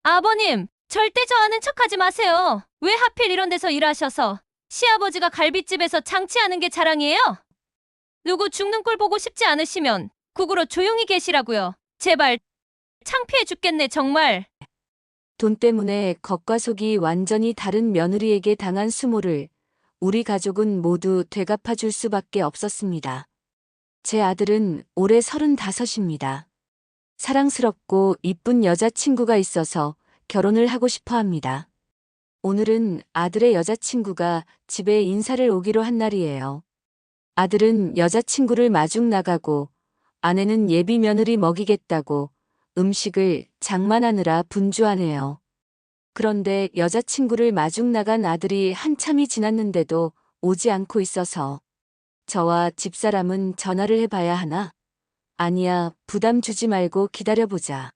아버님, 절대 저 아는 척하지 마세요. 왜 하필 이런 데서 일하셔서 시아버지가 갈빗집에서 장치하는 게 자랑이에요? 누구 죽는 꼴 보고 싶지 않으시면 국으로 조용히 계시라고요. 제발, 창피해 죽겠네, 정말. 돈 때문에 겉과 속이 완전히 다른 며느리에게 당한 수모를 우리 가족은 모두 되갚아 줄 수밖에 없었습니다. 제 아들은 올해 35입니다. 사랑스럽고 이쁜 여자친구가 있어서 결혼을 하고 싶어 합니다. 오늘은 아들의 여자친구가 집에 인사를 오기로 한 날이에요. 아들은 여자친구를 마중 나가고 아내는 예비 며느리 먹이겠다고 음식을 장만하느라 분주하네요. 그런데 여자친구를 마중 나간 아들이 한참이 지났는데도 오지 않고 있어서 저와 집사람은 전화를 해봐야 하나? 아니야, 부담 주지 말고 기다려보자.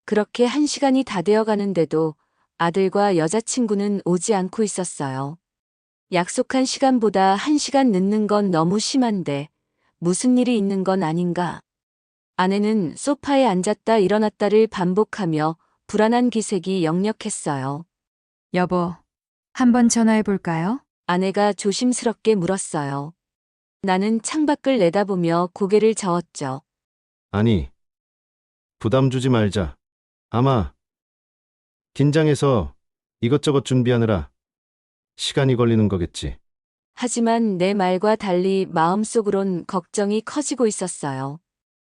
그렇게 1시간이 다 되어 가는데도 아들과 여자친구는 오지 않고 있었어요. 약속한 시간보다 1시간 늦는 건 너무 심한데 무슨 일이 있는 건 아닌가? 아내는 소파에 앉았다 일어났다를 반복하며 불안한 기색이 역력했어요. 여보, 한번 전화해 볼까요? 아내가 조심스럽게 물었어요. 나는 창밖을 내다보며 고개를 저었죠. 아니, 부담 주지 말자. 아마 긴장해서 이것저것 준비하느라 시간이 걸리는 거겠지. 하지만 내 말과 달리 마음속으론 걱정이 커지고 있었어요.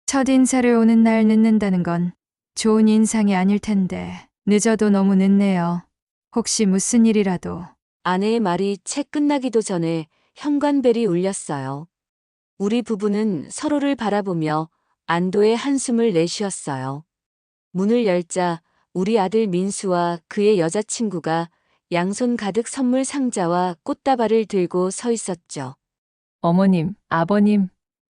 첫 인사를 오는 날 늦는다는 건 좋은 인상이 아닐 텐데 늦어도 너무 늦네요. 혹시 무슨 일이라도. 아내의 말이 채 끝나기도 전에 현관벨이 울렸어요. 우리 부부는 서로를 바라보며 안도의 한숨을 내쉬었어요. 문을 열자 우리 아들 민수와 그의 여자친구가 양손 가득 선물 상자와 꽃다발을 들고 서 있었죠. 어머님, 아버님,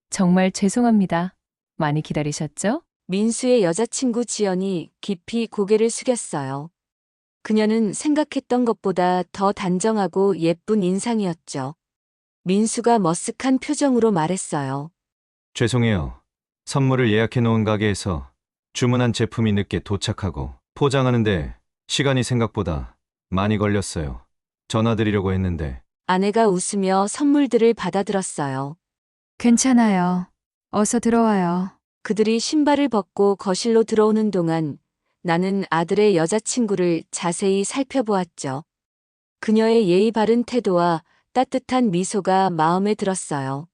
정말 죄송합니다. 많이 기다리셨죠? 민수의 여자친구 지연이 깊이 고개를 숙였어요. 그녀는 생각했던 것보다 더 단정하고 예쁜 인상이었죠. 민수가 머쓱한 표정으로 말했어요. 죄송해요. 선물을 예약해 놓은 가게에서 주문한 제품이 늦게 도착하고 포장하는데 시간이 생각보다 많이 걸렸어요. 전화드리려고 했는데 아내가 웃으며 선물들을 받아들었어요. 괜찮아요. 어서 들어와요. 그들이 신발을 벗고 거실로 들어오는 동안 나는 아들의 여자친구를 자세히 살펴보았죠. 그녀의 예의 바른 태도와 따뜻한 미소가 마음에 들었어요.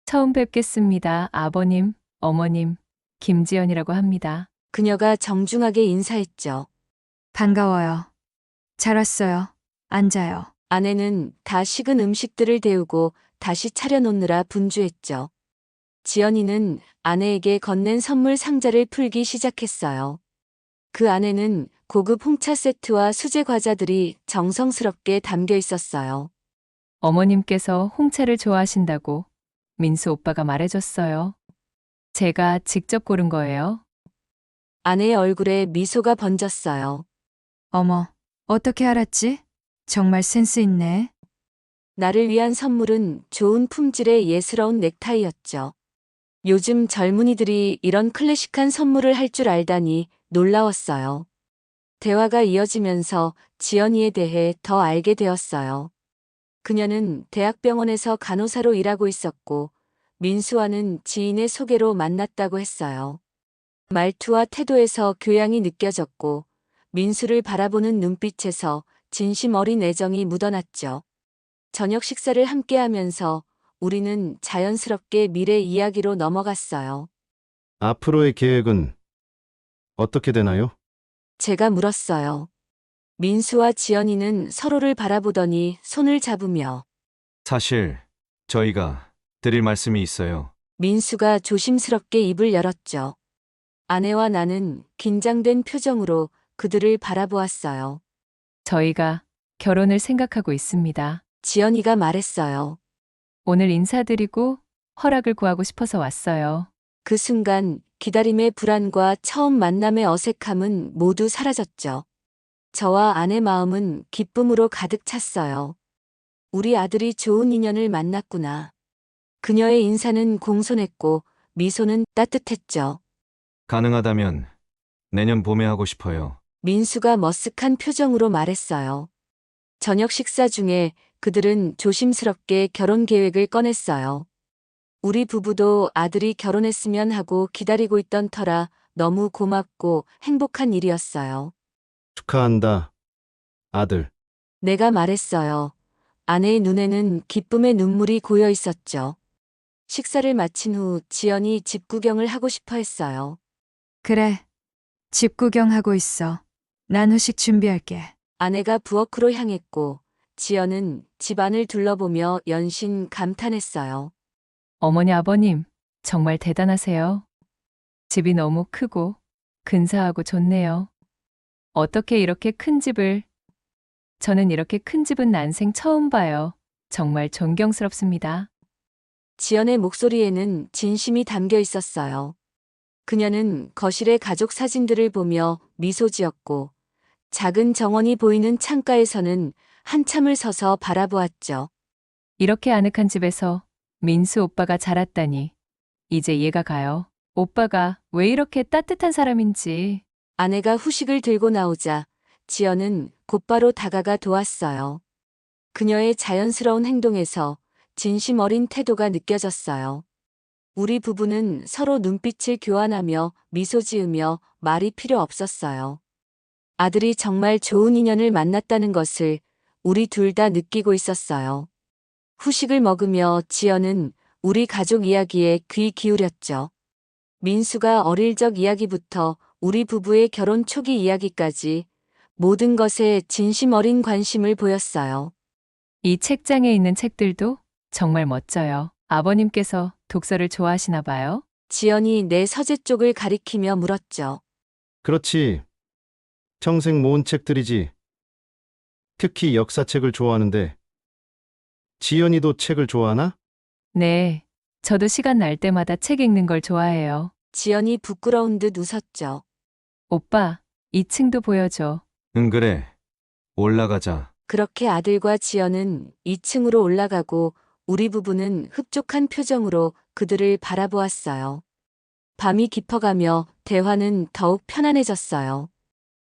처음 뵙겠습니다, 아버님, 어머님. 김지연이라고 합니다. 그녀가 정중하게 인사했죠. 반가워요. 잘 왔어요. 앉아요. 아내는 다 식은 음식들을 데우고 다시 차려놓느라 분주했죠. 지연이는 아내에게 건넨 선물 상자를 풀기 시작했어요. 그 안에는 고급 홍차 세트와 수제 과자들이 정성스럽게 담겨 있었어요. 어머님께서 홍차를 좋아하신다고 민수 오빠가 말해줬어요. 제가 직접 고른 거예요. 아내의 얼굴에 미소가 번졌어요. 어머, 어떻게 알았지? 정말 센스 있네. 나를 위한 선물은 좋은 품질의 예스러운 넥타이였죠. 요즘 젊은이들이 이런 클래식한 선물을 할 줄 알다니 놀라웠어요. 대화가 이어지면서 지연이에 대해 더 알게 되었어요. 그녀는 대학병원에서 간호사로 일하고 있었고 민수와는 지인의 소개로 만났다고 했어요. 말투와 태도에서 교양이 느껴졌고 민수를 바라보는 눈빛에서 진심 어린 애정이 묻어났죠. 저녁 식사를 함께 하면서 우리는 자연스럽게 미래 이야기로 넘어갔어요. 앞으로의 계획은 어떻게 되나요? 제가 물었어요. 민수와 지연이는 서로를 바라보더니 손을 잡으며 사실 저희가 드릴 말씀이 있어요. 민수가 조심스럽게 입을 열었죠. 아내와 나는 긴장된 표정으로 그들을 바라보았어요. 저희가 결혼을 생각하고 있습니다. 지연이가 말했어요. 오늘 인사드리고 허락을 구하고 싶어서 왔어요. 그 순간 기다림의 불안과 처음 만남의 어색함은 모두 사라졌죠. 저와 아내 마음은 기쁨으로 가득 찼어요. 우리 아들이 좋은 인연을 만났구나. 그녀의 인사는 공손했고 미소는 따뜻했죠. 가능하다면 내년 봄에 하고 싶어요. 민수가 머쓱한 표정으로 말했어요. 저녁 식사 중에 그들은 조심스럽게 결혼 계획을 꺼냈어요. 우리 부부도 아들이 결혼했으면 하고 기다리고 있던 터라 너무 고맙고 행복한 일이었어요. 축하한다, 아들. 내가 말했어요. 아내의 눈에는 기쁨의 눈물이 고여 있었죠. 식사를 마친 후 지연이 집 구경을 하고 싶어 했어요. 그래. 집 구경하고 있어. 난 후식 준비할게. 아내가 부엌으로 향했고 지연은 집안을 둘러보며 연신 감탄했어요. 어머니 아버님, 정말 대단하세요. 집이 너무 크고 근사하고 좋네요. 어떻게 이렇게 큰 집을... 저는 이렇게 큰 집은 난생 처음 봐요. 정말 존경스럽습니다. 지연의 목소리에는 진심이 담겨 있었어요. 그녀는 거실의 가족 사진들을 보며 미소 지었고 작은 정원이 보이는 창가에서는 한참을 서서 바라보았죠. 이렇게 아늑한 집에서 민수 오빠가 자랐다니. 이제 이해가 가요. 오빠가 왜 이렇게 따뜻한 사람인지. 아내가 후식을 들고 나오자 지연은 곧바로 다가가 도왔어요. 그녀의 자연스러운 행동에서 진심 어린 태도가 느껴졌어요. 우리 부부는 서로 눈빛을 교환하며 미소 지으며 말이 필요 없었어요. 아들이 정말 좋은 인연을 만났다는 것을 우리 둘 다 느끼고 있었어요. 후식을 먹으며 지연은 우리 가족 이야기에 귀 기울였죠. 민수가 어릴 적 이야기부터 우리 부부의 결혼 초기 이야기까지 모든 것에 진심 어린 관심을 보였어요. 이 책장에 있는 책들도 정말 멋져요. 아버님께서 독서를 좋아하시나 봐요. 지연이 내 서재 쪽을 가리키며 물었죠. 그렇지. 평생 모은 책들이지. 특히 역사책을 좋아하는데. 지연이도 책을 좋아하나? 네, 저도 시간 날 때마다 책 읽는 걸 좋아해요. 지연이 부끄러운 듯 웃었죠. 오빠, 2층도 보여줘. 응, 그래. 올라가자. 그렇게 아들과 지연은 2층으로 올라가고 우리 부부는 흡족한 표정으로 그들을 바라보았어요. 밤이 깊어가며 대화는 더욱 편안해졌어요.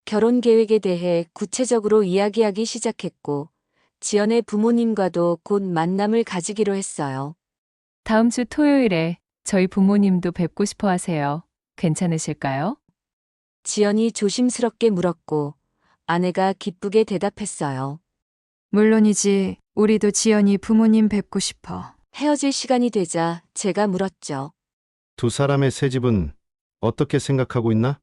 결혼 계획에 대해 구체적으로 이야기하기 시작했고 지연의 부모님과도 곧 만남을 가지기로 했어요. 다음 주 토요일에 저희 부모님도 뵙고 싶어 하세요. 괜찮으실까요? 지연이 조심스럽게 물었고 아내가 기쁘게 대답했어요. 물론이지. 우리도 지연이 부모님 뵙고 싶어. 헤어질 시간이 되자 제가 물었죠. 두 사람의 새 집은 어떻게 생각하고 있나?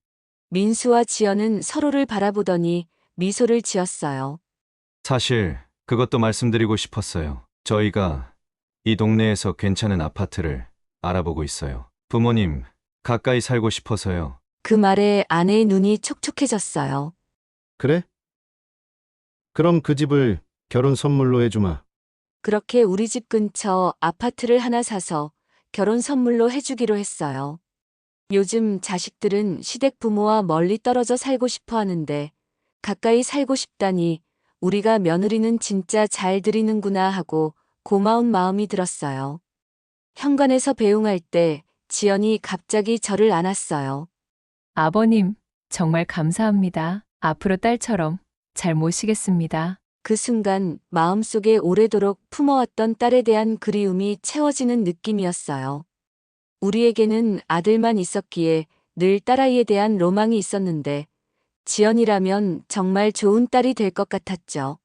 민수와 지연은 서로를 바라보더니 미소를 지었어요. 사실 그것도 말씀드리고 싶었어요. 저희가 이 동네에서 괜찮은 아파트를 알아보고 있어요. 부모님, 가까이 살고 싶어서요. 그 말에 아내의 눈이 촉촉해졌어요. 그래? 그럼 그 집을 결혼 선물로 해주마. 그렇게 우리 집 근처 아파트를 하나 사서 결혼 선물로 해주기로 했어요. 요즘 자식들은 시댁 부모와 멀리 떨어져 살고 싶어 하는데 가까이 살고 싶다니 우리가 며느리는 진짜 잘 드리는구나 하고 고마운 마음이 들었어요. 현관에서 배웅할 때 지연이 갑자기 저를 안았어요. 아버님, 정말 감사합니다. 앞으로 딸처럼 잘 모시겠습니다. 그 순간 마음속에 오래도록 품어왔던 딸에 대한 그리움이 채워지는 느낌이었어요. 우리에게는 아들만 있었기에 늘 딸아이에 대한 로망이 있었는데 지연이라면 정말 좋은 딸이 될 것 같았죠.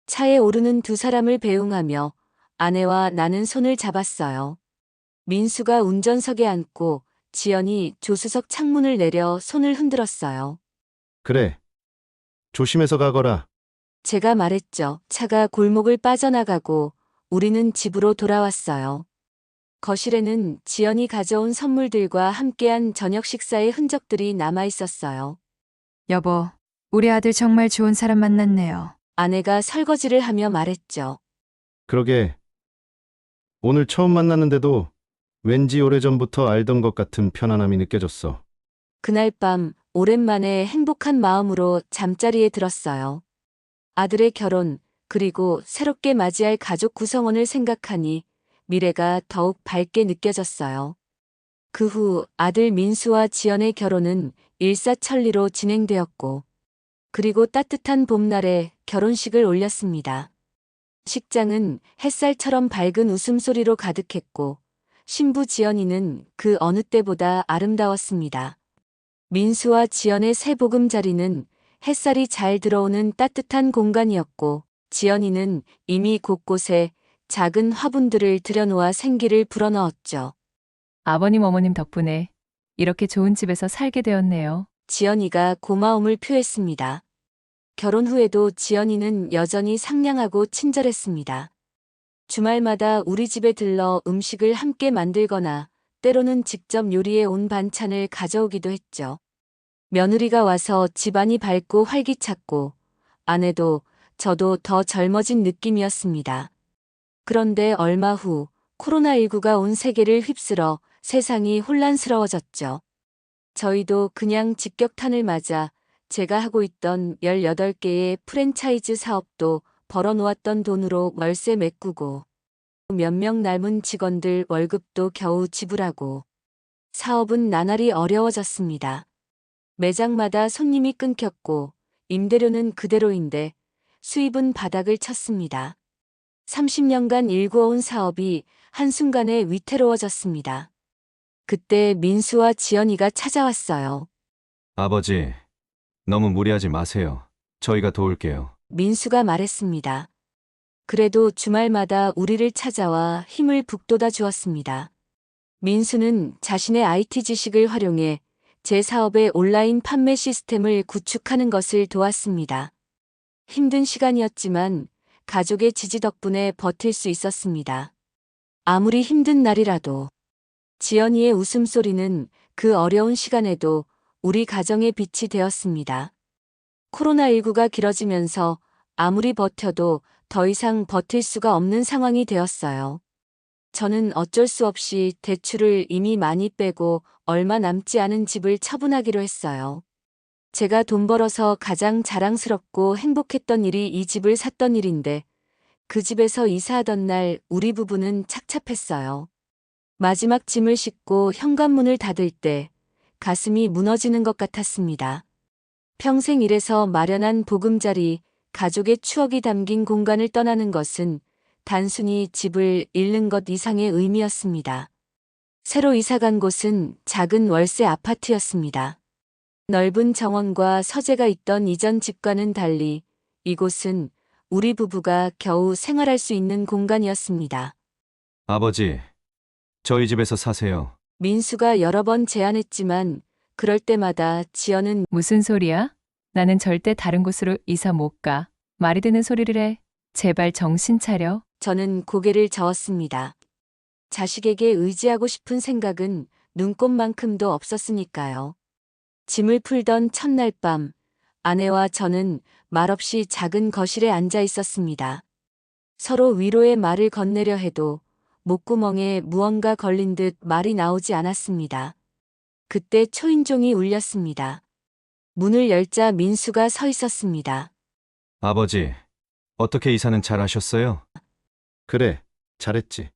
차에 오르는 두 사람을 배웅하며 아내와 나는 손을 잡았어요. 민수가 운전석에 앉고 지연이 조수석 창문을 내려 손을 흔들었어요. 그래. 조심해서 가거라. 제가 말했죠. 차가 골목을 빠져나가고 우리는 집으로 돌아왔어요. 거실에는 지연이 가져온 선물들과 함께한 저녁 식사의 흔적들이 남아 있었어요. 여보, 우리 아들 정말 좋은 사람 만났네요. 아내가 설거지를 하며 말했죠. 그러게. 오늘 처음 만났는데도 왠지 오래전부터 알던 것 같은 편안함이 느껴졌어. 그날 밤 오랜만에 행복한 마음으로 잠자리에 들었어요. 아들의 결혼, 그리고 새롭게 맞이할 가족 구성원을 생각하니 미래가 더욱 밝게 느껴졌어요. 그 후 아들 민수와 지연의 결혼은 일사천리로 진행되었고 그리고 따뜻한 봄날에 결혼식을 올렸습니다. 식장은 햇살처럼 밝은 웃음소리로 가득했고 신부 지연이는 그 어느 때보다 아름다웠습니다. 민수와 지연의 새 보금자리는 햇살이 잘 들어오는 따뜻한 공간이었고 지연이는 이미 곳곳에 작은 화분들을 들여놓아 생기를 불어넣었죠. 아버님 어머님 덕분에 이렇게 좋은 집에서 살게 되었네요. 지연이가 고마움을 표했습니다. 결혼 후에도 지연이는 여전히 상냥하고 친절했습니다. 주말마다 우리 집에 들러 음식을 함께 만들거나 때로는 직접 요리해 온 반찬을 가져오기도 했죠. 며느리가 와서 집안이 밝고 활기찼고 아내도 저도 더 젊어진 느낌이었습니다. 그런데 얼마 후 코로나19가 온 세계를 휩쓸어 세상이 혼란스러워졌죠. 저희도 그냥 직격탄을 맞아 제가 하고 있던 18개의 프랜차이즈 사업도 벌어놓았던 돈으로 월세 메꾸고 몇 명 남은 직원들 월급도 겨우 지불하고 사업은 나날이 어려워졌습니다. 매장마다 손님이 끊겼고 임대료는 그대로인데 수입은 바닥을 쳤습니다. 30년간 일구어온 사업이 한순간에 위태로워졌습니다. 그때 민수와 지연이가 찾아왔어요. 아버지, 너무 무리하지 마세요. 저희가 도울게요. 민수가 말했습니다. 그래도 주말마다 우리를 찾아와 힘을 북돋아 주었습니다. 민수는 자신의 IT 지식을 활용해 제 사업의 온라인 판매 시스템을 구축하는 것을 도왔습니다. 힘든 시간이었지만 가족의 지지 덕분에 버틸 수 있었습니다. 아무리 힘든 날이라도 지연이의 웃음소리는 그 어려운 시간에도 우리 가정의 빛이 되었습니다. 코로나19가 길어지면서 아무리 버텨도 더 이상 버틸 수가 없는 상황이 되었어요. 저는 어쩔 수 없이 대출을 이미 많이 빼고 얼마 남지 않은 집을 처분하기로 했어요. 제가 돈 벌어서 가장 자랑스럽고 행복했던 일이 이 집을 샀던 일인데 그 집에서 이사하던 날 우리 부부는 착잡했어요. 마지막 짐을 싣고 현관문을 닫을 때 가슴이 무너지는 것 같았습니다. 평생 일해서 마련한 보금자리, 가족의 추억이 담긴 공간을 떠나는 것은 단순히 집을 잃는 것 이상의 의미였습니다. 새로 이사간 곳은 작은 월세 아파트였습니다. 넓은 정원과 서재가 있던 이전 집과는 달리 이곳은 우리 부부가 겨우 생활할 수 있는 공간이었습니다. 아버지, 저희 집에서 사세요. 민수가 여러 번 제안했지만 그럴 때마다 지연은 무슨 소리야? 나는 절대 다른 곳으로 이사 못 가. 말이 되는 소리를 해. 제발 정신 차려. 저는 고개를 저었습니다. 자식에게 의지하고 싶은 생각은 눈꼽만큼도 없었으니까요. 짐을 풀던 첫날 밤, 아내와 저는 말없이 작은 거실에 앉아 있었습니다. 서로 위로의 말을 건네려 해도 목구멍에 무언가 걸린 듯 말이 나오지 않았습니다. 그때 초인종이 울렸습니다. 문을 열자 민수가 서 있었습니다. 아버지, 어떻게 이사는 잘 하셨어요? 그래, 잘했지.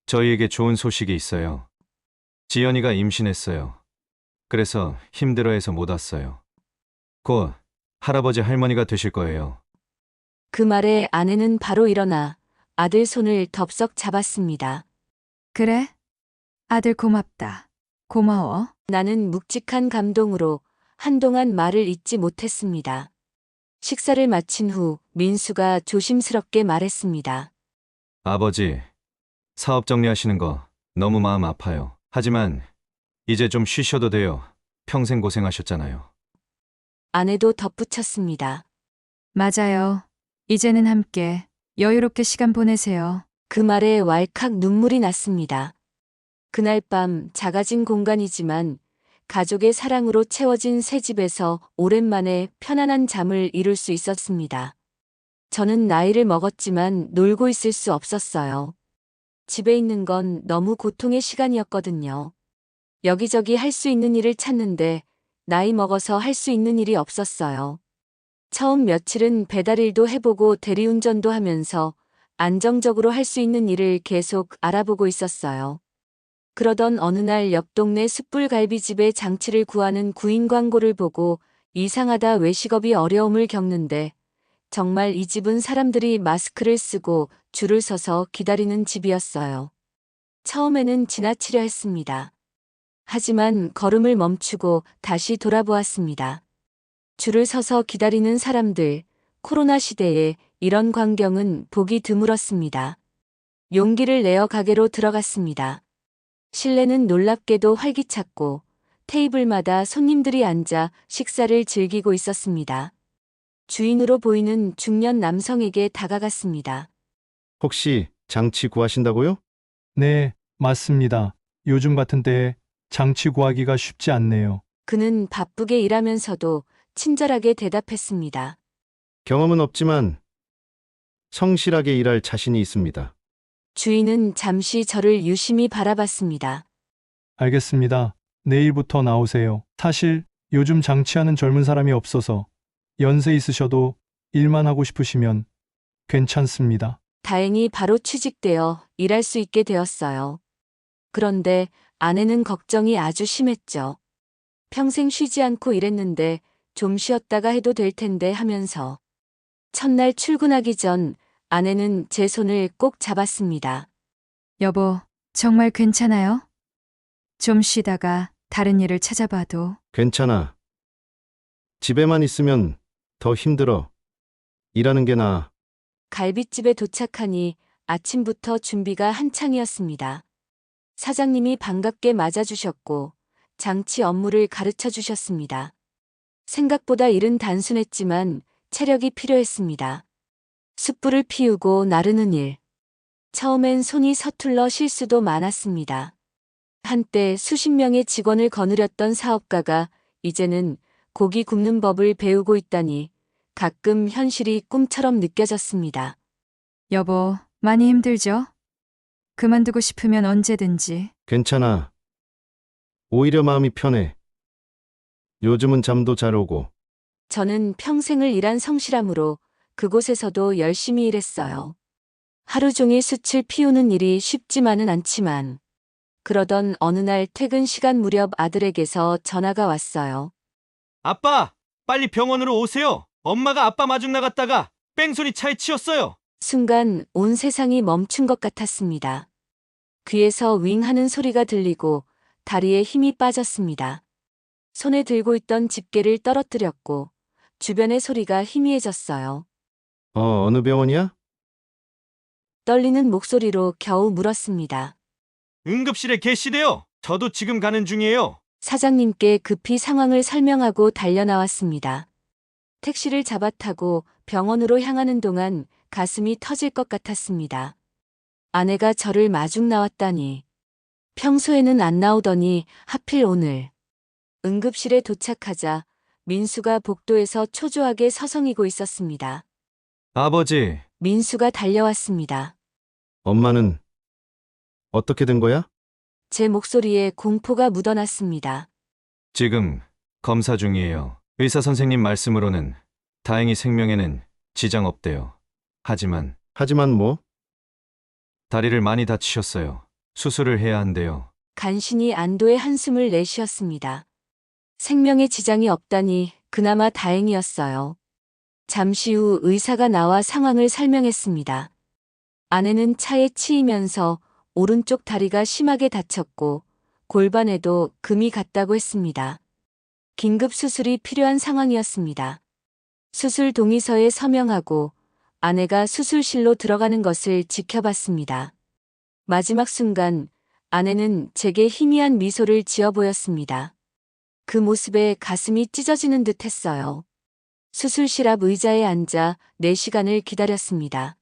저희에게 좋은 소식이 있어요. 지연이가 임신했어요. 그래서 힘들어해서 못 왔어요. 곧 할아버지 할머니가 되실 거예요. 그 말에 아내는 바로 일어나 아들 손을 덥석 잡았습니다. 그래? 아들 고맙다. 고마워. 나는 묵직한 감동으로 한동안 말을 잇지 못했습니다. 식사를 마친 후 민수가 조심스럽게 말했습니다. 아버지, 사업 정리하시는 거 너무 마음 아파요. 하지만 이제 좀 쉬셔도 돼요. 평생 고생하셨잖아요. 아내도 덧붙였습니다. 맞아요. 이제는 함께 여유롭게 시간 보내세요. 그 말에 왈칵 눈물이 났습니다. 그날 밤 작아진 공간이지만 가족의 사랑으로 채워진 새 집에서 오랜만에 편안한 잠을 이룰 수 있었습니다. 저는 나이를 먹었지만 놀고 있을 수 없었어요. 집에 있는 건 너무 고통의 시간이었거든요. 여기저기 할 수 있는 일을 찾는데 나이 먹어서 할 수 있는 일이 없었어요. 처음 며칠은 배달일도 해보고 대리운전도 하면서 안정적으로 할 수 있는 일을 계속 알아보고 있었어요. 그러던 어느 날 옆 동네 숯불갈비집에 장치를 구하는 구인 광고를 보고 이상하다 외식업이 어려움을 겪는데 정말 이 집은 사람들이 마스크를 쓰고 줄을 서서 기다리는 집이었어요. 처음에는 지나치려 했습니다. 하지만 걸음을 멈추고 다시 돌아보았습니다. 줄을 서서 기다리는 사람들, 코로나 시대에 이런 광경은 보기 드물었습니다. 용기를 내어 가게로 들어갔습니다. 실내는 놀랍게도 활기찼고 테이블마다 손님들이 앉아 식사를 즐기고 있었습니다. 주인으로 보이는 중년 남성에게 다가갔습니다. 혹시 장치 구하신다고요? 네, 맞습니다. 요즘 같은 때에 장치 구하기가 쉽지 않네요. 그는 바쁘게 일하면서도 친절하게 대답했습니다. 경험은 없지만 성실하게 일할 자신이 있습니다. 주인은 잠시 저를 유심히 바라봤습니다. 알겠습니다. 내일부터 나오세요. 사실 요즘 장치하는 젊은 사람이 없어서 연세 있으셔도 일만 하고 싶으시면 괜찮습니다. 다행히 바로 취직되어 일할 수 있게 되었어요. 그런데 아내는 걱정이 아주 심했죠. 평생 쉬지 않고 일했는데 좀 쉬었다가 해도 될 텐데 하면서 첫날 출근하기 전 아내는 제 손을 꼭 잡았습니다. 여보, 정말 괜찮아요? 좀 쉬다가 다른 일을 찾아봐도. 괜찮아. 집에만 있으면 더 힘들어. 일하는 게 나아. 갈빗집에 도착하니 아침부터 준비가 한창이었습니다. 사장님이 반갑게 맞아주셨고 장치 업무를 가르쳐 주셨습니다. 생각보다 일은 단순했지만 체력이 필요했습니다. 숯불을 피우고 나르는 일. 처음엔 손이 서툴러 실수도 많았습니다. 한때 수십 명의 직원을 거느렸던 사업가가 이제는 고기 굽는 법을 배우고 있다니 가끔 현실이 꿈처럼 느껴졌습니다. 여보, 많이 힘들죠? 그만두고 싶으면 언제든지. 괜찮아. 오히려 마음이 편해. 요즘은 잠도 잘 오고. 저는 평생을 일한 성실함으로 그곳에서도 열심히 일했어요. 하루 종일 숯을 피우는 일이 쉽지만은 않지만 그러던 어느 날 퇴근 시간 무렵 아들에게서 전화가 왔어요. 아빠, 빨리 병원으로 오세요. 엄마가 아빠 마중 나갔다가 뺑소니 차에 치였어요. 순간 온 세상이 멈춘 것 같았습니다. 귀에서 윙 하는 소리가 들리고 다리에 힘이 빠졌습니다. 손에 들고 있던 집게를 떨어뜨렸고 주변의 소리가 희미해졌어요. 어느 병원이야? 떨리는 목소리로 겨우 물었습니다. 응급실에 계시대요. 저도 지금 가는 중이에요. 사장님께 급히 상황을 설명하고 달려나왔습니다. 택시를 잡아타고 병원으로 향하는 동안 가슴이 터질 것 같았습니다. 아내가 저를 마중 나왔다니. 평소에는 안 나오더니 하필 오늘. 응급실에 도착하자 민수가 복도에서 초조하게 서성이고 있었습니다. 아버지, 민수가 달려왔습니다. 엄마는 어떻게 된 거야? 제 목소리에 공포가 묻어났습니다. 지금 검사 중이에요. 의사 선생님 말씀으로는 다행히 생명에는 지장 없대요. 하지만 뭐? 다리를 많이 다치셨어요. 수술을 해야 한대요. 간신히 안도의 한숨을 내쉬었습니다. 생명에 지장이 없다니 그나마 다행이었어요. 잠시 후 의사가 나와 상황을 설명했습니다. 아내는 차에 치이면서 오른쪽 다리가 심하게 다쳤고 골반에도 금이 갔다고 했습니다. 긴급 수술이 필요한 상황이었습니다. 수술 동의서에 서명하고 아내가 수술실로 들어가는 것을 지켜봤습니다. 마지막 순간 아내는 제게 희미한 미소를 지어 보였습니다. 그 모습에 가슴이 찢어지는 듯 했어요. 수술실 앞 의자에 앉아 4시간을 기다렸습니다.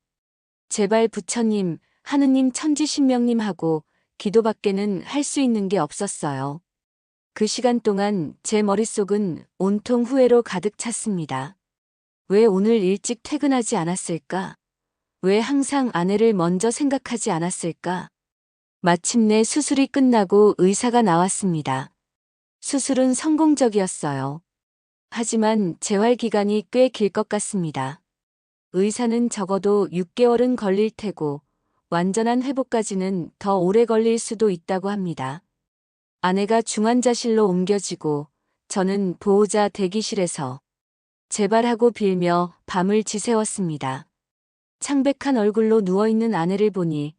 제발 부처님, 하느님 천지신명님 하고 기도밖에는 할 수 있는 게 없었어요. 그 시간 동안 제 머릿속은 온통 후회로 가득 찼습니다. 왜 오늘 일찍 퇴근하지 않았을까? 왜 항상 아내를 먼저 생각하지 않았을까? 마침내 수술이 끝나고 의사가 나왔습니다. 수술은 성공적이었어요. 하지만 재활 기간이 꽤 길 것 같습니다. 의사는 적어도 6개월은 걸릴 테고 완전한 회복까지는 더 오래 걸릴 수도 있다고 합니다. 아내가 중환자실로 옮겨지고 저는 보호자 대기실에서 제발하고 빌며 밤을 지새웠습니다. 창백한 얼굴로 누워있는 아내를 보니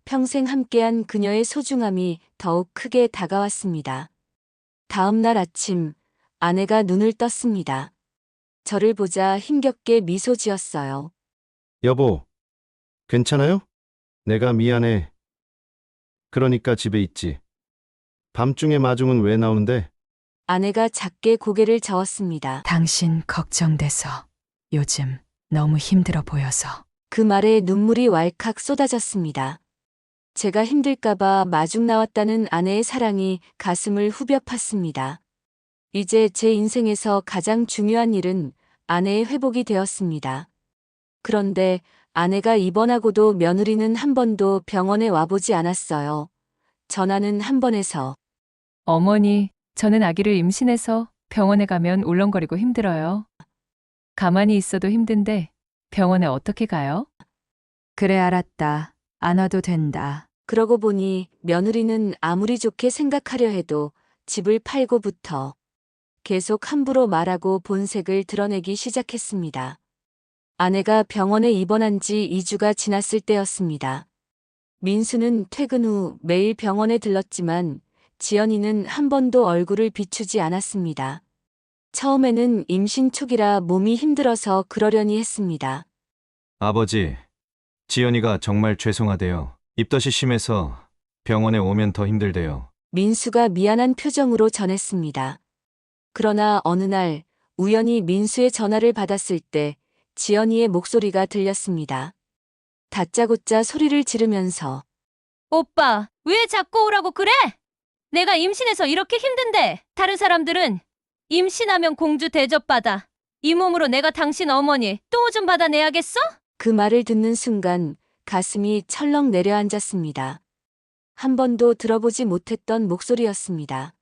평생 함께한 그녀의 소중함이 더욱 크게 다가왔습니다. 다음 날 아침, 아내가 눈을 떴습니다. 저를 보자 힘겹게 미소 지었어요. 여보, 괜찮아요? 내가 미안해. 그러니까 집에 있지. 밤중에 마중은 왜 나오는데? 아내가 작게 고개를 저었습니다. 당신 걱정돼서 요즘 너무 힘들어 보여서. 그 말에 눈물이 왈칵 쏟아졌습니다. 제가 힘들까봐 마중 나왔다는 아내의 사랑이 가슴을 후벼 팠습니다. 이제 제 인생에서 가장 중요한 일은 아내의 회복이 되었습니다. 그런데 아내가 입원하고도 며느리는 한 번도 병원에 와보지 않았어요. 전화는 한 번 해서 어머니, 저는 아기를 임신해서 병원에 가면 울렁거리고 힘들어요. 가만히 있어도 힘든데 병원에 어떻게 가요? 그래 알았다. 안 와도 된다. 그러고 보니 며느리는 아무리 좋게 생각하려 해도 집을 팔고부터 계속 함부로 말하고 본색을 드러내기 시작했습니다. 아내가 병원에 입원한 지 2주가 지났을 때였습니다. 민수는 퇴근 후 매일 병원에 들렀지만 지연이는 한 번도 얼굴을 비추지 않았습니다. 처음에는 임신 초기라 몸이 힘들어서 그러려니 했습니다. 아버지, 지연이가 정말 죄송하대요. 입덧이 심해서 병원에 오면 더 힘들대요. 민수가 미안한 표정으로 전했습니다. 그러나 어느 날 우연히 민수의 전화를 받았을 때 지연이의 목소리가 들렸습니다. 다짜고짜 소리를 지르면서 오빠, 왜 자꾸 오라고 그래? 내가 임신해서 이렇게 힘든데 다른 사람들은 임신하면 공주 대접받아. 이 몸으로 내가 당신 어머니 또 좀 받아내야겠어? 그 말을 듣는 순간 가슴이 철렁 내려앉았습니다. 한 번도 들어보지 못했던 목소리였습니다.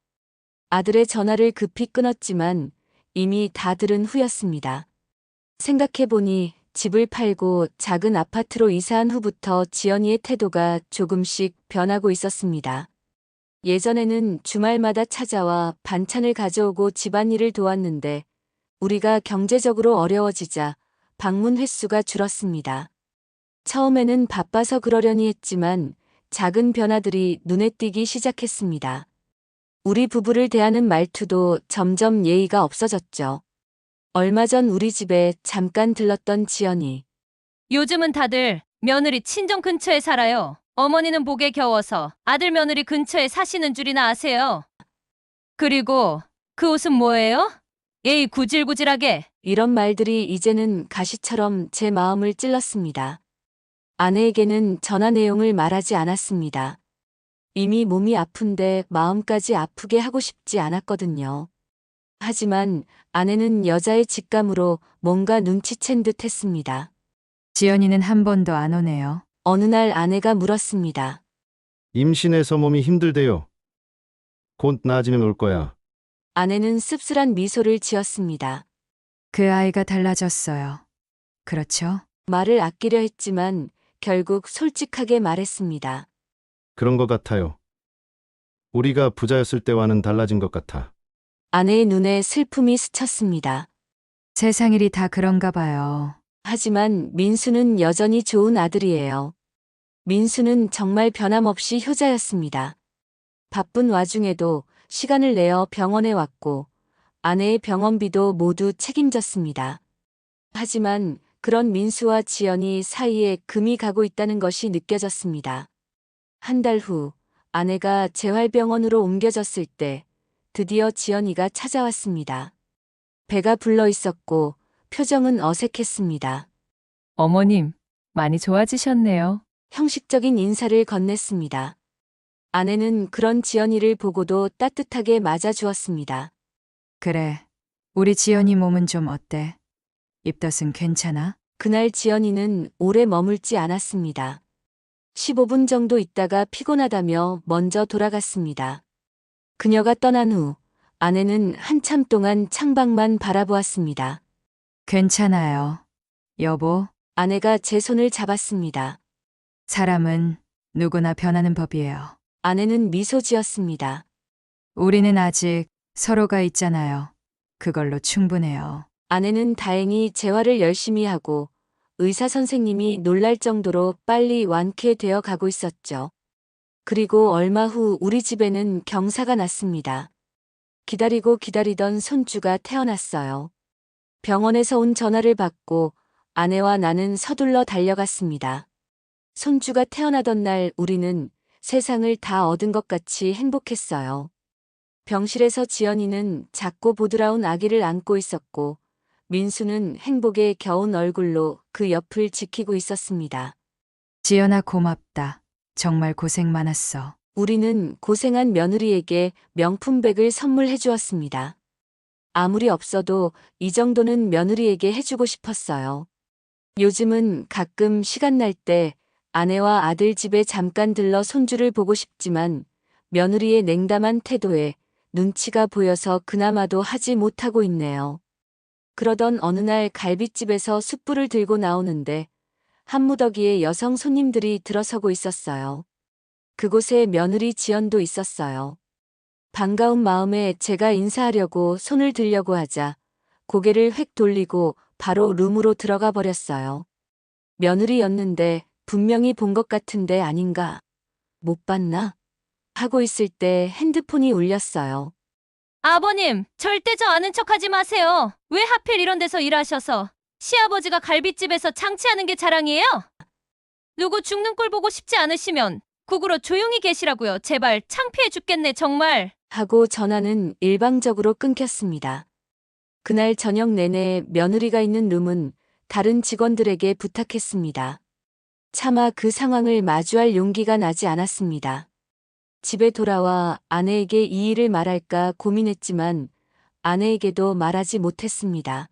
아들의 전화를 급히 끊었지만 이미 다 들은 후였습니다. 생각해보니 집을 팔고 작은 아파트로 이사한 후부터 지연이의 태도가 조금씩 변하고 있었습니다. 예전에는 주말마다 찾아와 반찬을 가져오고 집안일을 도왔는데 우리가 경제적으로 어려워지자 방문 횟수가 줄었습니다. 처음에는 바빠서 그러려니 했지만 작은 변화들이 눈에 띄기 시작했습니다. 우리 부부를 대하는 말투도 점점 예의가 없어졌죠. 얼마 전 우리 집에 잠깐 들렀던 지연이 요즘은 다들 며느리 친정 근처에 살아요. 어머니는 복에 겨워서 아들 며느리 근처에 사시는 줄이나 아세요. 그리고 그 옷은 뭐예요? 예의 구질구질하게. 이런 말들이 이제는 가시처럼 제 마음을 찔렀습니다. 아내에게는 전화 내용을 말하지 않았습니다. 이미 몸이 아픈데 마음까지 아프게 하고 싶지 않았거든요. 하지만 아내는 여자의 직감으로 뭔가 눈치챈 듯 했습니다. 지연이는 한 번도 안 오네요. 어느 날 아내가 물었습니다. 임신해서 몸이 힘들대요. 곧 나아지면 올 거야. 아내는 씁쓸한 미소를 지었습니다. 그 아이가 달라졌어요. 그렇죠? 말을 아끼려 했지만 결국 솔직하게 말했습니다. 그런 것 같아요. 우리가 부자였을 때와는 달라진 것 같아. 아내의 눈에 슬픔이 스쳤습니다. 세상 일이 다 그런가 봐요. 하지만 민수는 여전히 좋은 아들이에요. 민수는 정말 변함없이 효자였습니다. 바쁜 와중에도 시간을 내어 병원에 왔고 아내의 병원비도 모두 책임졌습니다. 하지만 그런 민수와 지연이 사이에 금이 가고 있다는 것이 느껴졌습니다. 한 달 후 아내가 재활병원으로 옮겨졌을 때 드디어 지연이가 찾아왔습니다. 배가 불러 있었고 표정은 어색했습니다. 어머님, 많이 좋아지셨네요. 형식적인 인사를 건넸습니다. 아내는 그런 지연이를 보고도 따뜻하게 맞아주었습니다. 그래. 우리 지연이 몸은 좀 어때? 입덧은 괜찮아? 그날 지연이는 오래 머물지 않았습니다. 15분 정도 있다가 피곤하다며 먼저 돌아갔습니다. 그녀가 떠난 후 아내는 한참 동안 창밖만 바라보았습니다. 괜찮아요. 여보, 아내가 제 손을 잡았습니다. 사람은 누구나 변하는 법이에요. 아내는 미소 지었습니다. 우리는 아직 서로가 있잖아요. 그걸로 충분해요. 아내는 다행히 재활을 열심히 하고 의사 선생님이 놀랄 정도로 빨리 완쾌되어 가고 있었죠. 그리고 얼마 후 우리 집에는 경사가 났습니다. 기다리고 기다리던 손주가 태어났어요. 병원에서 온 전화를 받고 아내와 나는 서둘러 달려갔습니다. 손주가 태어나던 날 우리는 세상을 다 얻은 것 같이 행복했어요. 병실에서 지연이는 작고 보드라운 아기를 안고 있었고 민수는 행복에 겨운 얼굴로 그 옆을 지키고 있었습니다. 지연아 고맙다. 정말 고생 많았어. 우리는 고생한 며느리에게 명품백을 선물해 주었습니다. 아무리 없어도 이 정도는 며느리에게 해주고 싶었어요. 요즘은 가끔 시간 날 때 아내와 아들 집에 잠깐 들러 손주를 보고 싶지만 며느리의 냉담한 태도에 눈치가 보여서 그나마도 하지 못하고 있네요. 그러던 어느 날 갈빗집에서 숯불을 들고 나오는데 한 무더기에 여성 손님들이 들어서고 있었어요. 그곳에 며느리 지연도 있었어요. 반가운 마음에 제가 인사하려고 손을 들려고 하자 고개를 획 돌리고 바로 룸으로 들어가 버렸어요. 며느리였는데 분명히 본 것 같은데 아닌가? 못 봤나? 하고 있을 때 핸드폰이 울렸어요. 아버님, 절대 저 아는 척하지 마세요. 왜 하필 이런 데서 일하셔서 시아버지가 갈빗집에서 장치하는 게 자랑이에요? 누구 죽는 꼴 보고 싶지 않으시면 국으로 조용히 계시라고요. 제발 창피해 죽겠네 정말. 하고 전화는 일방적으로 끊겼습니다. 그날 저녁 내내 며느리가 있는 룸은 다른 직원들에게 부탁했습니다. 차마 그 상황을 마주할 용기가 나지 않았습니다. 집에 돌아와 아내에게 이 일을 말할까 고민했지만 아내에게도 말하지 못했습니다.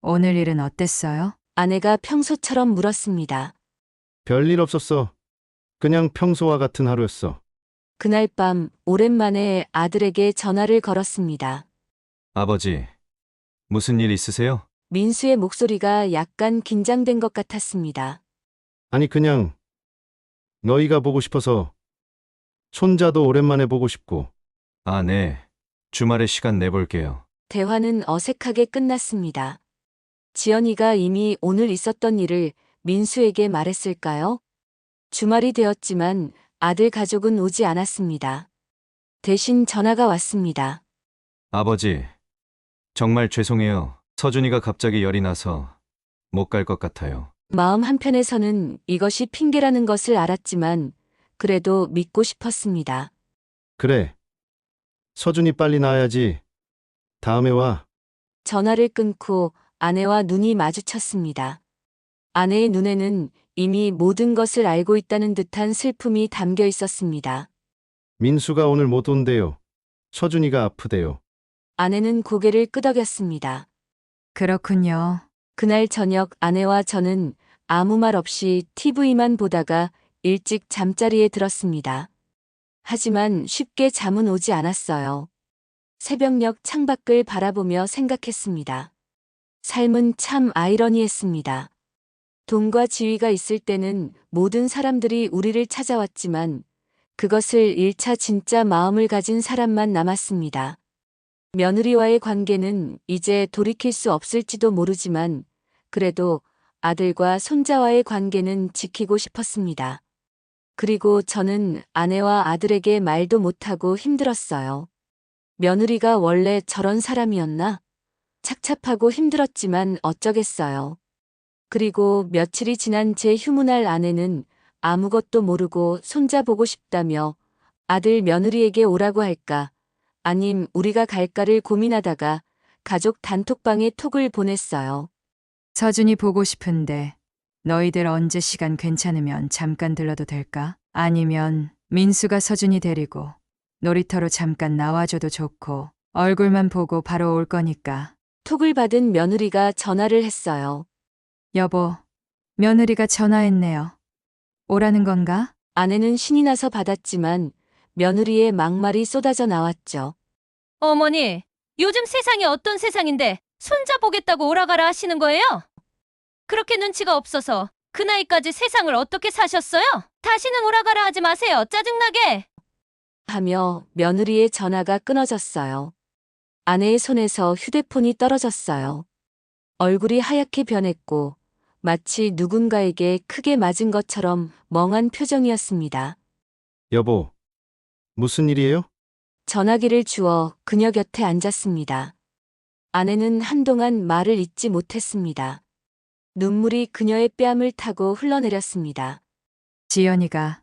오늘 일은 어땠어요? 아내가 평소처럼 물었습니다. 별일 없었어. 그냥 평소와 같은 하루였어. 그날 밤 오랜만에 아들에게 전화를 걸었습니다. 아버지, 무슨 일 있으세요? 민수의 목소리가 약간 긴장된 것 같았습니다. 아니 그냥 너희가 보고 싶어서 손자도 오랜만에 보고 싶고. 아, 네. 주말에 시간 내볼게요. 대화는 어색하게 끝났습니다. 지연이가 이미 오늘 있었던 일을 민수에게 말했을까요? 주말이 되었지만 아들 가족은 오지 않았습니다. 대신 전화가 왔습니다. 아버지, 정말 죄송해요. 서준이가 갑자기 열이 나서 못 갈 것 같아요. 마음 한편에서는 이것이 핑계라는 것을 알았지만 그래도 믿고 싶었습니다. 그래. 서준이 빨리 나아야지. 다음에 와. 전화를 끊고 아내와 눈이 마주쳤습니다. 아내의 눈에는 이미 모든 것을 알고 있다는 듯한 슬픔이 담겨 있었습니다. 민수가 오늘 못 온대요. 서준이가 아프대요. 아내는 고개를 끄덕였습니다. 그렇군요. 그날 저녁 아내와 저는 아무 말 없이 TV만 보다가 일찍 잠자리에 들었습니다. 하지만 쉽게 잠은 오지 않았어요. 새벽녘 창밖을 바라보며 생각했습니다. 삶은 참 아이러니했습니다. 돈과 지위가 있을 때는 모든 사람들이 우리를 찾아왔지만 그것을 잃자 진짜 마음을 가진 사람만 남았습니다. 며느리와의 관계는 이제 돌이킬 수 없을지도 모르지만 그래도 아들과 손자와의 관계는 지키고 싶었습니다. 그리고 저는 아내와 아들에게 말도 못하고 힘들었어요. 며느리가 원래 저런 사람이었나? 착잡하고 힘들었지만 어쩌겠어요. 그리고 며칠이 지난 제 휴무날 아내는 아무것도 모르고 손자 보고 싶다며 아들 며느리에게 오라고 할까 아님 우리가 갈까를 고민하다가 가족 단톡방에 톡을 보냈어요. 서준이 보고 싶은데 너희들 언제 시간 괜찮으면 잠깐 들러도 될까? 아니면 민수가 서준이 데리고 놀이터로 잠깐 나와줘도 좋고 얼굴만 보고 바로 올 거니까. 톡을 받은 며느리가 전화를 했어요. 여보, 며느리가 전화했네요. 오라는 건가? 아내는 신이 나서 받았지만 며느리의 막말이 쏟아져 나왔죠. 어머니, 요즘 세상이 어떤 세상인데 손자 보겠다고 오라가라 하시는 거예요? 그렇게 눈치가 없어서 그 나이까지 세상을 어떻게 사셨어요? 다시는 오라가라 하지 마세요. 짜증나게. 하며 며느리의 전화가 끊어졌어요. 아내의 손에서 휴대폰이 떨어졌어요. 얼굴이 하얗게 변했고 마치 누군가에게 크게 맞은 것처럼 멍한 표정이었습니다. 여보, 무슨 일이에요? 전화기를 주워 그녀 곁에 앉았습니다. 아내는 한동안 말을 잇지 못했습니다. 눈물이 그녀의 뺨을 타고 흘러내렸습니다. 지연이가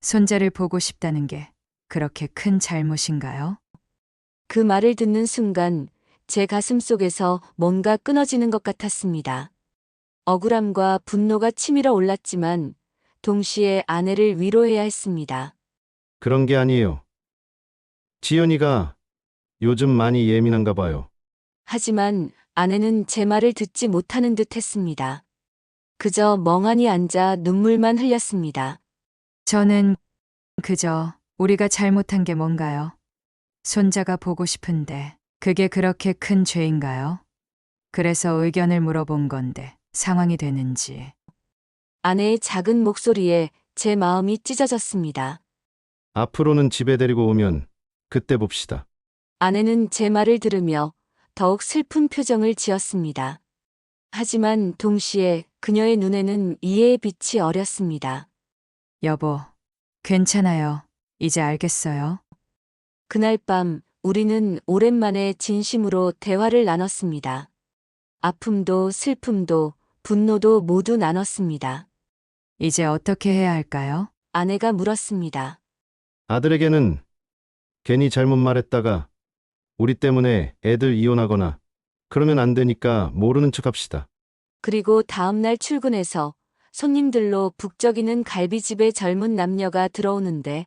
손자를 보고 싶다는 게 그렇게 큰 잘못인가요? 그 말을 듣는 순간 제 가슴 속에서 뭔가 끊어지는 것 같았습니다. 억울함과 분노가 치밀어 올랐지만 동시에 아내를 위로해야 했습니다. 그런 게 아니에요. 지연이가 요즘 많이 예민한가 봐요. 하지만 아내는 제 말을 듣지 못하는 듯 했습니다. 그저 멍하니 앉아 눈물만 흘렸습니다. 저는 그저 우리가 잘못한 게 뭔가요? 손자가 보고 싶은데 그게 그렇게 큰 죄인가요? 그래서 의견을 물어본 건데 상황이 되는지. 아내의 작은 목소리에 제 마음이 찢어졌습니다. 앞으로는 집에 데리고 오면 그때 봅시다. 아내는 제 말을 들으며 더욱 슬픈 표정을 지었습니다. 하지만 동시에 그녀의 눈에는 이해의 빛이 어렸습니다. 여보, 괜찮아요. 이제 알겠어요. 그날 밤 우리는 오랜만에 진심으로 대화를 나눴습니다. 아픔도 슬픔도 분노도 모두 나눴습니다. 이제 어떻게 해야 할까요? 아내가 물었습니다. 아들에게는 괜히 잘못 말했다가 우리 때문에 애들 이혼하거나 그러면 안 되니까 모르는 척 합시다. 그리고 다음날 출근해서 손님들로 북적이는 갈비집에 젊은 남녀가 들어오는데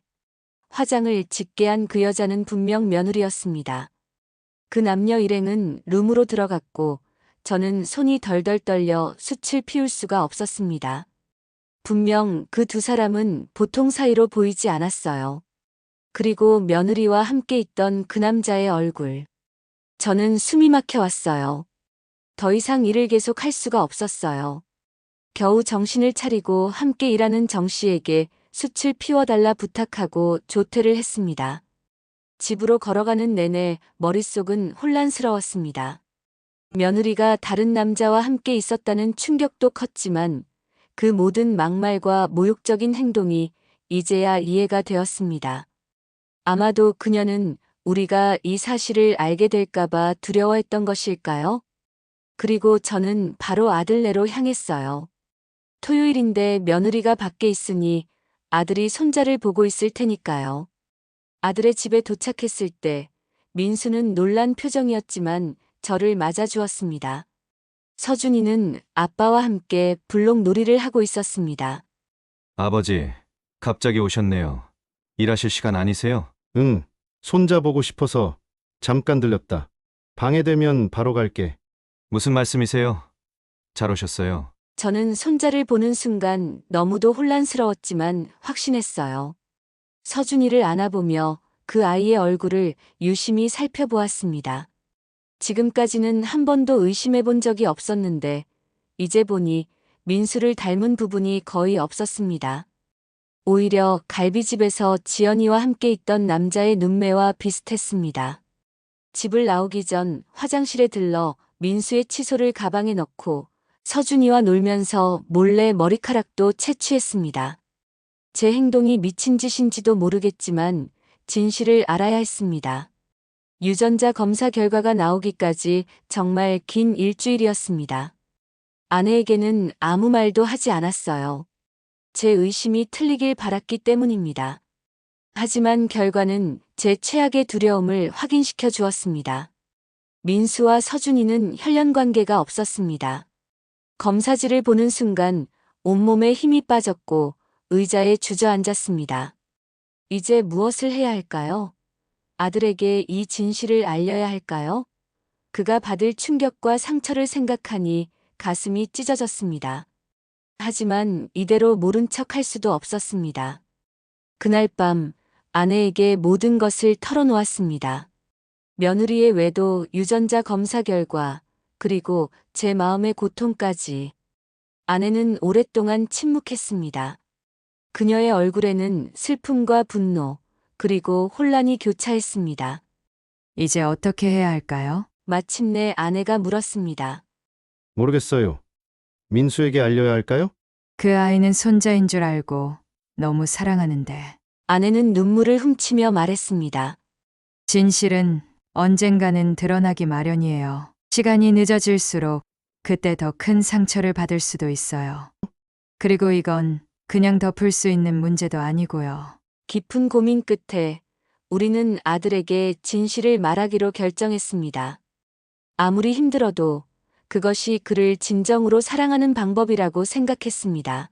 화장을 짙게 한 그 여자는 분명 며느리였습니다. 그 남녀 일행은 룸으로 들어갔고 저는 손이 덜덜 떨려 숯을 피울 수가 없었습니다. 분명 그 두 사람은 보통 사이로 보이지 않았어요. 그리고 며느리와 함께 있던 그 남자의 얼굴. 저는 숨이 막혀왔어요. 더 이상 일을 계속할 수가 없었어요. 겨우 정신을 차리고 함께 일하는 정 씨에게 숯을 피워달라 부탁하고 조퇴를 했습니다. 집으로 걸어가는 내내 머릿속은 혼란스러웠습니다. 며느리가 다른 남자와 함께 있었다는 충격도 컸지만 그 모든 막말과 모욕적인 행동이 이제야 이해가 되었습니다. 아마도 그녀는 우리가 이 사실을 알게 될까봐 두려워했던 것일까요? 그리고 저는 바로 아들네로 향했어요. 토요일인데 며느리가 밖에 있으니 아들이 손자를 보고 있을 테니까요. 아들의 집에 도착했을 때 민수는 놀란 표정이었지만 저를 맞아주었습니다. 서준이는 아빠와 함께 블록 놀이를 하고 있었습니다. 아버지, 갑자기 오셨네요. 일하실 시간 아니세요? 응, 손자 보고 싶어서 잠깐 들렸다. 방해되면 바로 갈게. 무슨 말씀이세요? 잘 오셨어요. 저는 손자를 보는 순간 너무도 혼란스러웠지만 확신했어요. 서준이를 안아보며 그 아이의 얼굴을 유심히 살펴보았습니다. 지금까지는 한 번도 의심해 본 적이 없었는데 이제 보니 민수를 닮은 부분이 거의 없었습니다. 오히려 갈비집에서 지연이와 함께 있던 남자의 눈매와 비슷했습니다. 집을 나오기 전 화장실에 들러 민수의 칫솔을 가방에 넣고 서준이와 놀면서 몰래 머리카락도 채취했습니다. 제 행동이 미친 짓인지도 모르겠지만 진실을 알아야 했습니다. 유전자 검사 결과가 나오기까지 정말 긴 일주일이었습니다. 아내에게는 아무 말도 하지 않았어요. 제 의심이 틀리길 바랐기 때문입니다. 하지만 결과는 제 최악의 두려움을 확인시켜 주었습니다. 민수와 서준이는 혈연 관계가 없었습니다. 검사지를 보는 순간 온몸에 힘이 빠졌고 의자에 주저앉았습니다. 이제 무엇을 해야 할까요? 아들에게 이 진실을 알려야 할까요? 그가 받을 충격과 상처를 생각하니 가슴이 찢어졌습니다. 하지만 이대로 모른 척 할 수도 없었습니다. 그날 밤 아내에게 모든 것을 털어놓았습니다. 며느리의 외도, 유전자 검사 결과, 그리고 제 마음의 고통까지. 아내는 오랫동안 침묵했습니다. 그녀의 얼굴에는 슬픔과 분노, 그리고 혼란이 교차했습니다. 이제 어떻게 해야 할까요? 마침내 아내가 물었습니다. 모르겠어요. 민수에게 알려야 할까요? 그 아이는 손자인 줄 알고 너무 사랑하는데. 아내는 눈물을 훔치며 말했습니다. 진실은 언젠가는 드러나기 마련이에요. 시간이 늦어질수록 그때 더 큰 상처를 받을 수도 있어요. 그리고 이건 그냥 덮을 수 있는 문제도 아니고요. 깊은 고민 끝에 우리는 아들에게 진실을 말하기로 결정했습니다. 아무리 힘들어도 그것이 그를 진정으로 사랑하는 방법이라고 생각했습니다.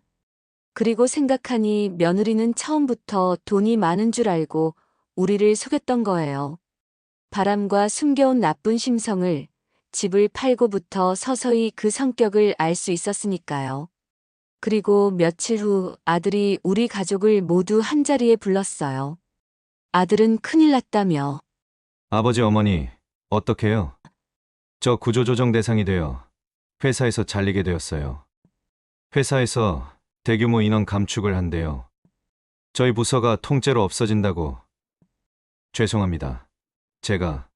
그리고 생각하니 며느리는 처음부터 돈이 많은 줄 알고 우리를 속였던 거예요. 바람과 숨겨온 나쁜 심성을 집을 팔고부터 서서히 그 성격을 알 수 있었으니까요. 그리고 며칠 후 아들이 우리 가족을 모두 한자리에 불렀어요. 아들은 큰일 났다며 아버지 어머니, 어떡해요? 저 구조조정 대상이 되어 회사에서 잘리게 되었어요. 회사에서 대규모 인원 감축을 한대요. 저희 부서가 통째로 없어진다고. 죄송합니다. 제가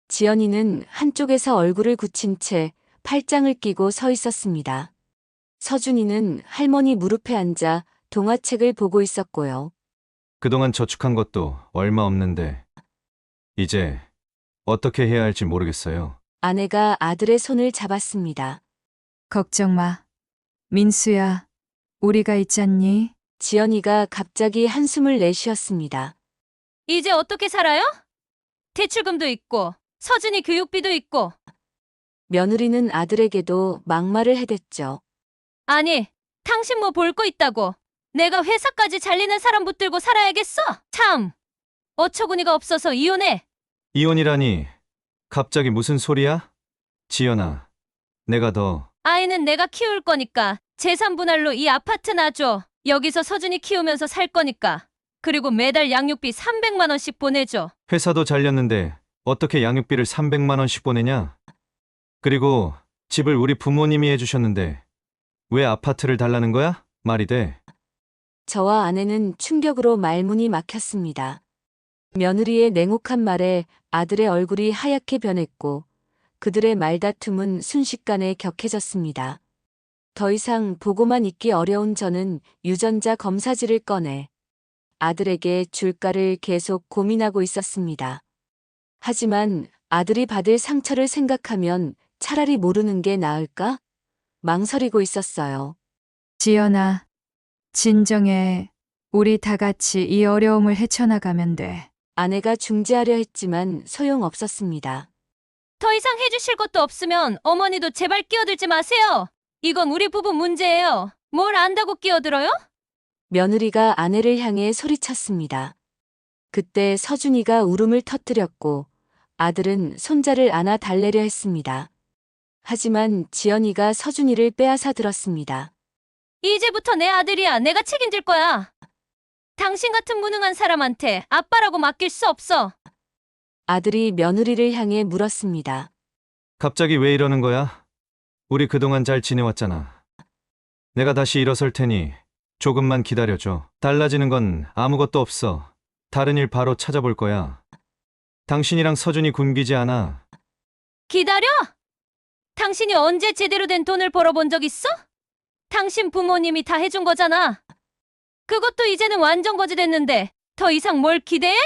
지연이는 한쪽에서 얼굴을 굳힌 채 팔짱을 끼고 서 있었습니다. 서준이는 할머니 무릎에 앉아 동화책을 보고 있었고요. 그동안 저축한 것도 얼마 없는데 이제 어떻게 해야 할지 모르겠어요. 아내가 아들의 손을 잡았습니다. 걱정 마. 민수야, 우리가 있잖니? 지연이가 갑자기 한숨을 내쉬었습니다. 이제 어떻게 살아요? 대출금도 있고 서준이 교육비도 있고. 며느리는 아들에게도 막말을 해댔죠. 아니, 당신 뭐 볼 거 있다고. 내가 회사까지 잘리는 사람 붙들고 살아야겠어? 참. 어처구니가 없어서 이혼해. 이혼이라니 갑자기 무슨 소리야? 지연아, 내가 더 아이는 내가 키울 거니까 재산 분할로 이 아파트 놔줘. 여기서 서준이 키우면서 살 거니까. 그리고 매달 양육비 300만 원씩 보내줘. 회사도 잘렸는데 어떻게 양육비를 300만 원씩 보내냐? 그리고 집을 우리 부모님이 해주셨는데 왜 아파트를 달라는 거야? 말이 돼. 저와 아내는 충격으로 말문이 막혔습니다. 며느리의 냉혹한 말에 아들의 얼굴이 하얗게 변했고 그들의 말다툼은 순식간에 격해졌습니다. 더 이상 보고만 있기 어려운 저는 유전자 검사지를 꺼내 아들에게 줄까를 계속 고민하고 있었습니다. 하지만 아들이 받을 상처를 생각하면 차라리 모르는 게 나을까? 망설이고 있었어요. 지연아, 진정해. 우리 다 같이 이 어려움을 헤쳐나가면 돼. 아내가 중재하려 했지만 소용없었습니다. 더 이상 해주실 것도 없으면 어머니도 제발 끼어들지 마세요. 이건 우리 부부 문제예요. 뭘 안다고 끼어들어요? 며느리가 아내를 향해 소리쳤습니다. 그때 서준이가 울음을 터뜨렸고 아들은 손자를 안아 달래려 했습니다. 하지만 지연이가 서준이를 빼앗아 들었습니다. 이제부터 내 아들이야. 내가 책임질 거야. 당신 같은 무능한 사람한테 아빠라고 맡길 수 없어. 아들이 며느리를 향해 물었습니다. 갑자기 왜 이러는 거야? 우리 그동안 잘 지내왔잖아. 내가 다시 일어설 테니 조금만 기다려줘. 달라지는 건 아무것도 없어. 다른 일 바로 찾아볼 거야. 당신이랑 서준이 굶기지 않아. 기다려? 당신이 언제 제대로 된 돈을 벌어본 적 있어? 당신 부모님이 다 해준 거잖아. 그것도 이제는 완전 거지됐는데 더 이상 뭘 기대해?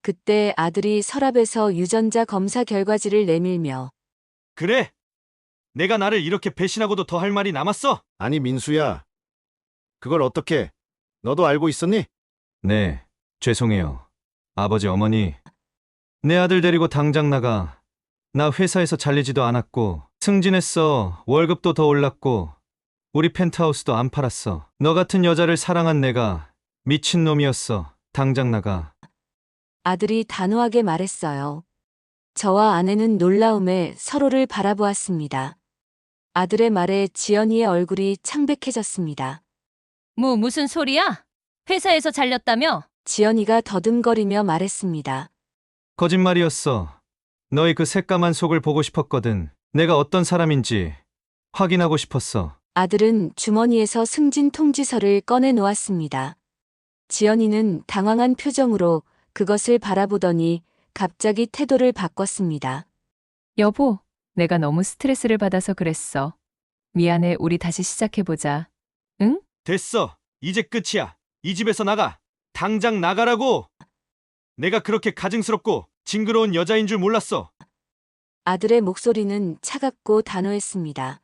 그때 아들이 서랍에서 유전자 검사 결과지를 내밀며 그래! 내가 나를 이렇게 배신하고도 더 할 말이 남았어? 아니, 민수야. 그걸 어떻게? 너도 알고 있었니? 네, 죄송해요. 아버지, 어머니. 내 아들 데리고 당장 나가. 나 회사에서 잘리지도 않았고, 승진했어. 월급도 더 올랐고, 우리 펜트하우스도 안 팔았어. 너 같은 여자를 사랑한 내가 미친놈이었어. 당장 나가. 아들이 단호하게 말했어요. 저와 아내는 놀라움에 서로를 바라보았습니다. 아들의 말에 지연이의 얼굴이 창백해졌습니다. 무슨 소리야? 회사에서 잘렸다며? 지연이가 더듬거리며 말했습니다. 거짓말이었어. 너의 그 새까만 속을 보고 싶었거든. 내가 어떤 사람인지 확인하고 싶었어. 아들은 주머니에서 승진 통지서를 꺼내 놓았습니다. 지연이는 당황한 표정으로 그것을 바라보더니 갑자기 태도를 바꿨습니다. 여보, 내가 너무 스트레스를 받아서 그랬어. 미안해, 우리 다시 시작해보자. 응? 됐어. 이제 끝이야. 이 집에서 나가. 당장 나가라고. 내가 그렇게 가증스럽고 징그러운 여자인 줄 몰랐어. 아들의 목소리는 차갑고 단호했습니다.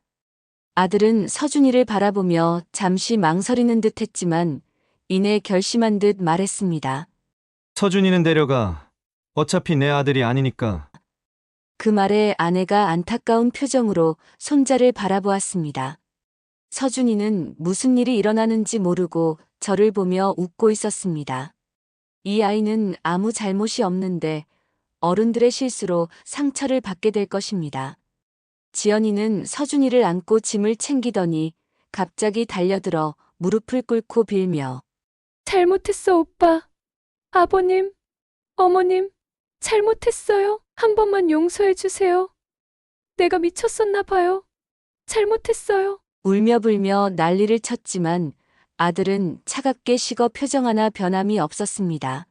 아들은 서준이를 바라보며 잠시 망설이는 듯 했지만 이내 결심한 듯 말했습니다. 서준이는 데려가. 어차피 내 아들이 아니니까. 그 말에 아내가 안타까운 표정으로 손자를 바라보았습니다. 서준이는 무슨 일이 일어나는지 모르고 저를 보며 웃고 있었습니다. 이 아이는 아무 잘못이 없는데 어른들의 실수로 상처를 받게 될 것입니다. 지연이는 서준이를 안고 짐을 챙기더니 갑자기 달려들어 무릎을 꿇고 빌며 잘못했어, 오빠. 아버님, 어머님, 잘못했어요. 한 번만 용서해주세요. 내가 미쳤었나 봐요. 잘못했어요. 울며 불며 난리를 쳤지만 아들은 차갑게 식어 표정 하나 변함이 없었습니다.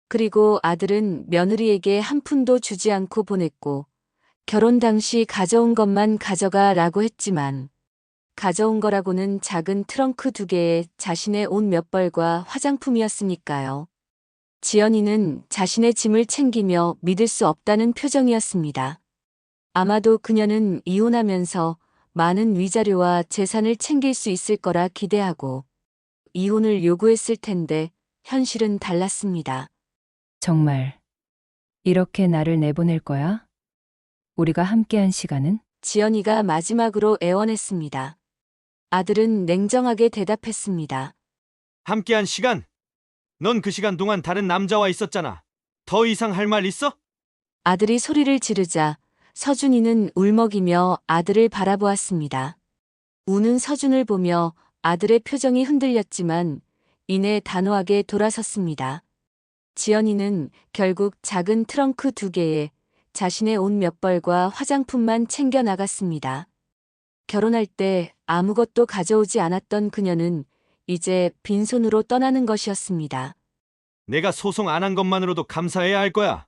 그리고 아들은 며느리에게 한 푼도 주지 않고 보냈고 결혼 당시 가져온 것만 가져가라고 했지만 가져온 거라고는 작은 트렁크 2개에 자신의 옷 몇 벌과 화장품이었으니까요. 지연이는 자신의 짐을 챙기며 믿을 수 없다는 표정이었습니다. 아마도 그녀는 이혼하면서 많은 위자료와 재산을 챙길 수 있을 거라 기대하고 이혼을 요구했을 텐데 현실은 달랐습니다. 정말 이렇게 나를 내보낼 거야? 우리가 함께한 시간은? 지연이가 마지막으로 애원했습니다. 아들은 냉정하게 대답했습니다. 함께한 시간. 넌 그 시간 동안 다른 남자와 있었잖아. 더 이상 할 말 있어? 아들이 소리를 지르자 서준이는 울먹이며 아들을 바라보았습니다. 우는 서준을 보며 아들의 표정이 흔들렸지만 이내 단호하게 돌아섰습니다. 지연이는 결국 작은 트렁크 2개에 자신의 옷 몇 벌과 화장품만 챙겨 나갔습니다. 결혼할 때 아무것도 가져오지 않았던 그녀는 이제 빈손으로 떠나는 것이었습니다. 내가 소송 안 한 것만으로도 감사해야 할 거야.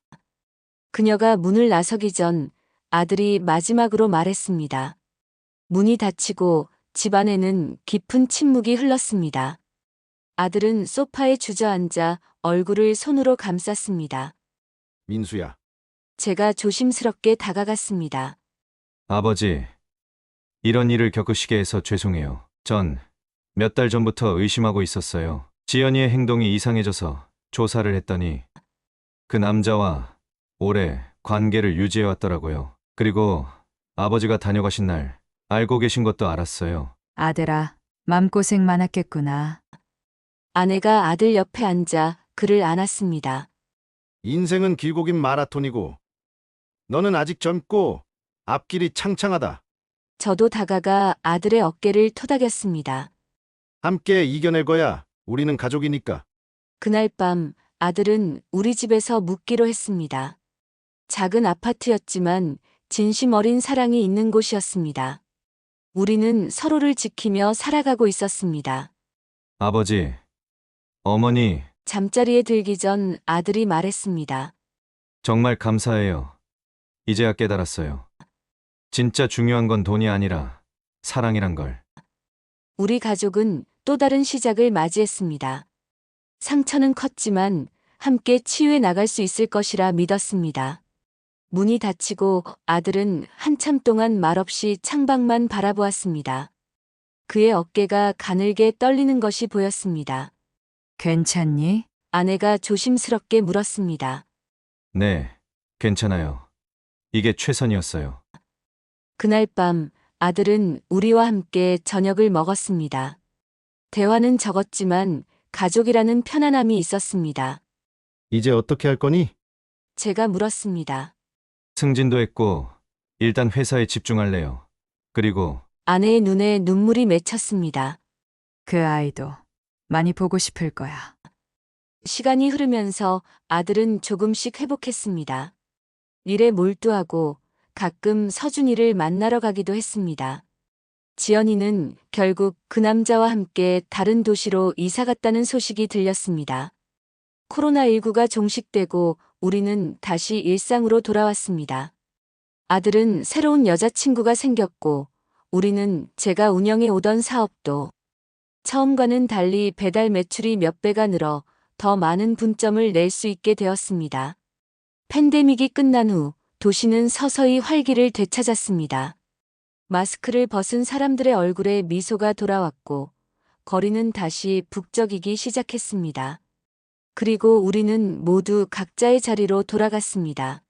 그녀가 문을 나서기 전 아들이 마지막으로 말했습니다. 문이 닫히고 집안에는 깊은 침묵이 흘렀습니다. 아들은 소파에 주저앉아 얼굴을 손으로 감쌌습니다. 민수야, 제가 조심스럽게 다가갔습니다. 아버지, 이런 일을 겪으시게 해서 죄송해요. 전 몇 달 전부터 의심하고 있었어요. 지연이의 행동이 이상해져서 조사를 했더니 그 남자와 오래 관계를 유지해왔더라고요. 그리고 아버지가 다녀가신 날 알고 계신 것도 알았어요. 아들아, 맘고생 많았겠구나. 아내가 아들 옆에 앉아 그를 안았습니다. 인생은 길고 긴 마라톤이고 너는 아직 젊고 앞길이 창창하다. 저도 다가가 아들의 어깨를 토닥였습니다. 함께 이겨낼 거야. 우리는 가족이니까. 그날 밤 아들은 우리 집에서 묵기로 했습니다. 작은 아파트였지만 진심 어린 사랑이 있는 곳이었습니다. 우리는 서로를 지키며 살아가고 있었습니다. 아버지, 어머니, 잠자리에 들기 전 아들이 말했습니다. 정말 감사해요. 이제야 깨달았어요. 진짜 중요한 건 돈이 아니라 사랑이란 걸. 우리 가족은 또 다른 시작을 맞이했습니다. 상처는 컸지만 함께 치유해 나갈 수 있을 것이라 믿었습니다. 문이 닫히고 아들은 한참 동안 말없이 창밖만 바라보았습니다. 그의 어깨가 가늘게 떨리는 것이 보였습니다. 괜찮니? 아내가 조심스럽게 물었습니다. 네, 괜찮아요. 이게 최선이었어요. 그날 밤 아들은 우리와 함께 저녁을 먹었습니다. 대화는 적었지만 가족이라는 편안함이 있었습니다. 이제 어떻게 할 거니? 제가 물었습니다. 승진도 했고 일단 회사에 집중할래요. 그리고 아내의 눈에 눈물이 맺혔습니다. 그 아이도 많이 보고 싶을 거야. 시간이 흐르면서 아들은 조금씩 회복했습니다. 일에 몰두하고 가끔 서준이를 만나러 가기도 했습니다. 지연이는 결국 그 남자와 함께 다른 도시로 이사 갔다는 소식이 들렸습니다. 코로나19가 종식되고 우리는 다시 일상으로 돌아왔습니다. 아들은 새로운 여자친구가 생겼고, 우리는 제가 운영해 오던 사업도 처음과는 달리 배달 매출이 몇 배가 늘어 더 많은 분점을 낼 수 있게 되었습니다. 팬데믹이 끝난 후 도시는 서서히 활기를 되찾았습니다. 마스크를 벗은 사람들의 얼굴에 미소가 돌아왔고, 거리는 다시 북적이기 시작했습니다. 그리고 우리는 모두 각자의 자리로 돌아갔습니다.